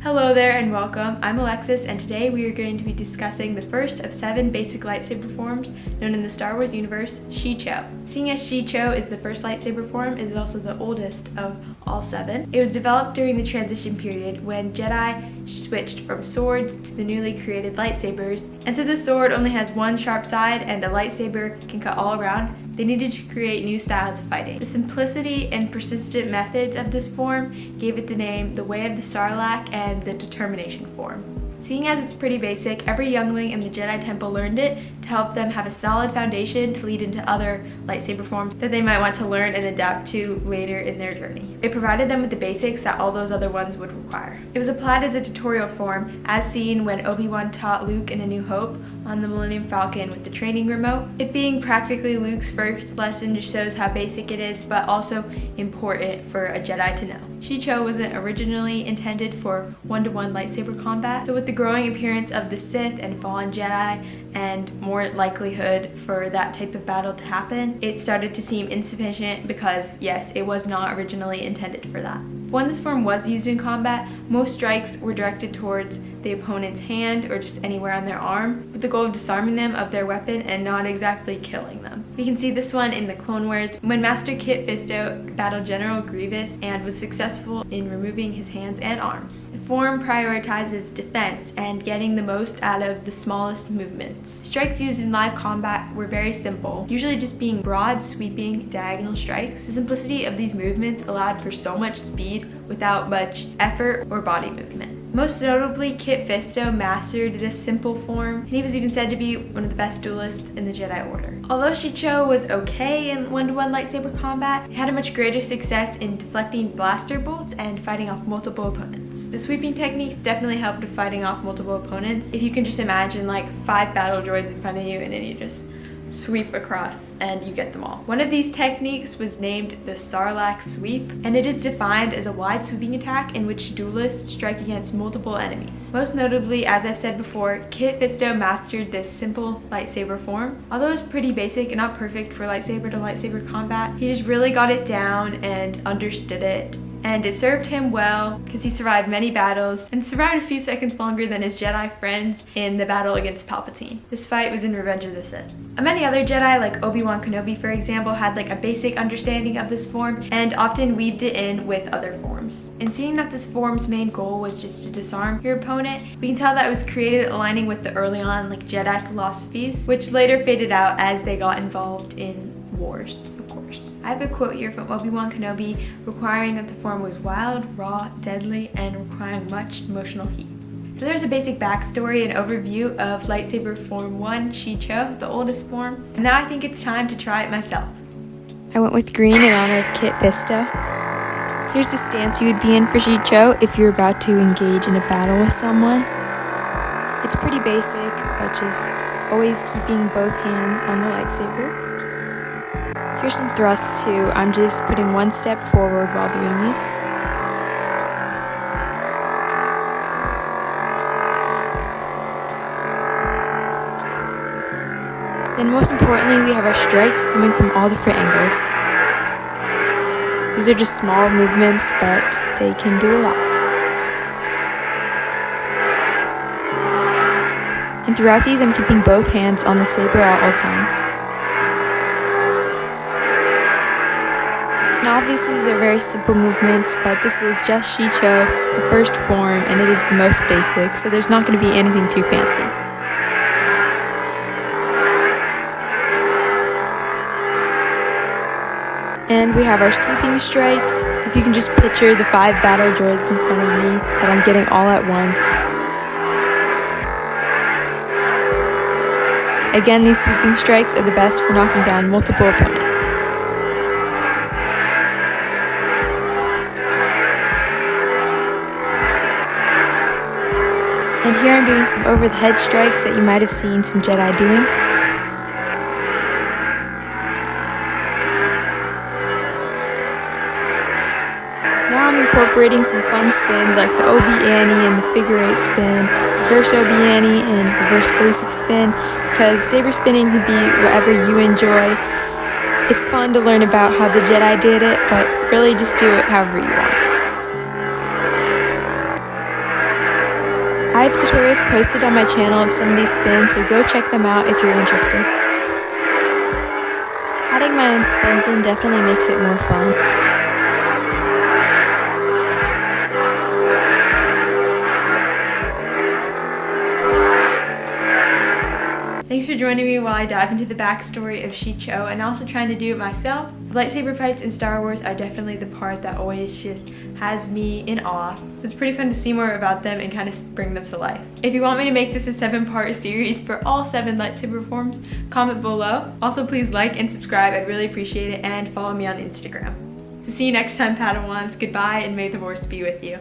Hello there and welcome. I'm Alexis, and today we are going to be discussing the first of 7 basic lightsaber forms known in the Star Wars universe, Shii-Cho. Seeing as Shii-Cho is the first lightsaber form, it is also the oldest of all 7. It was developed during the transition period when Jedi switched from swords to the newly created lightsabers, and since a sword only has one sharp side and a lightsaber can cut all around, they needed to create new styles of fighting. The simplicity and persistent methods of this form gave it the name the Way of the Sarlacc and the Determination form. Seeing as it's pretty basic, every youngling in the Jedi Temple learned it to help them have a solid foundation to lead into other lightsaber forms that they might want to learn and adapt to later in their journey. It provided them with the basics that all those other ones would require. It was applied as a tutorial form, as seen when Obi-Wan taught Luke in A New Hope on the Millennium Falcon with the training remote. It being practically Luke's first lesson just shows how basic it is, but also important for a Jedi to know. Shii-Cho wasn't originally intended for one-to-one lightsaber combat, so with the growing appearance of the Sith and fallen Jedi and more likelihood for that type of battle to happen, it started to seem insufficient because, yes, it was not originally intended for that. When this form was used in combat, most strikes were directed towards the opponent's hand or just anywhere on their arm, with the goal of disarming them of their weapon and not exactly killing them. We can see this one in the Clone Wars when Master Kit Fisto battled General Grievous and was successful in removing his hands and arms. The form prioritizes defense and getting the most out of the smallest movements. Strikes used in live combat were very simple, usually just being broad, sweeping, diagonal strikes. The simplicity of these movements allowed for so much speed without much effort or body movement. Most notably, Kit Fisto mastered this simple form, and he was even said to be one of the best duelists in the Jedi Order. Although Shii-Cho was okay in one-to-one lightsaber combat, he had a much greater success in deflecting blaster bolts and fighting off multiple opponents. The sweeping techniques definitely helped with fighting off multiple opponents. If you can just imagine like 5 battle droids in front of you and then you just sweep across and you get them all. One of these techniques was named the Sarlacc sweep, and it is defined as a wide sweeping attack in which duelists strike against multiple enemies. Most notably, as I've said before, Kit Fisto mastered this simple lightsaber form. Although it's pretty basic and not perfect for lightsaber to lightsaber combat, he just really got it down and understood it. And it served him well because he survived many battles and survived a few seconds longer than his Jedi friends in the battle against Palpatine. This fight was in Revenge of the Sith. Many other Jedi, like Obi-Wan Kenobi for example, had like a basic understanding of this form and often weaved it in with other forms. And seeing that this form's main goal was just to disarm your opponent, we can tell that it was created aligning with the early on like Jedi philosophies, which later faded out as they got involved in wars, of course. I have a quote here from Obi-Wan Kenobi requiring that the form was wild, raw, deadly, and requiring much emotional heat. So there's a basic backstory and overview of lightsaber form 1, Shii-Cho, the oldest form. And now I think it's time to try it myself. I went with green in honor of Kit Fisto. Here's the stance you would be in for Shii-Cho if you're about to engage in a battle with someone. It's pretty basic, but just always keeping both hands on the lightsaber. Here's some thrusts too. I'm just putting one step forward while doing these. Then most importantly, we have our strikes coming from all different angles. These are just small movements, but they can do a lot. And throughout these, I'm keeping both hands on the saber at all times. Now obviously these are very simple movements, but this is just Shii-Cho, the first form, and it is the most basic, so there's not going to be anything too fancy. And we have our sweeping strikes. If you can just picture the 5 battle droids in front of me that I'm getting all at once. Again, these sweeping strikes are the best for knocking down multiple opponents. And here I'm doing some over-the-head strikes that you might have seen some Jedi doing. Now I'm incorporating some fun spins like the Obi-Annie and the figure 8 spin, reverse Obi-Annie and reverse basic spin, because saber spinning can be whatever you enjoy. It's fun to learn about how the Jedi did it, but really just do it however you want. I have tutorials posted on my channel of some of these spins, so go check them out if you're interested. Adding my own spins in definitely makes it more fun. Thanks for joining me while I dive into the backstory of Shii-Cho and also trying to do it myself. The lightsaber fights in Star Wars are definitely the part that always just has me in awe. It's pretty fun to see more about them and kind of bring them to life. If you want me to make this a 7-part series for all 7 lightsaber forms, comment below. Also, please like and subscribe, I'd really appreciate it, and follow me on Instagram. So see you next time, Padawans. Goodbye, and may the Force be with you.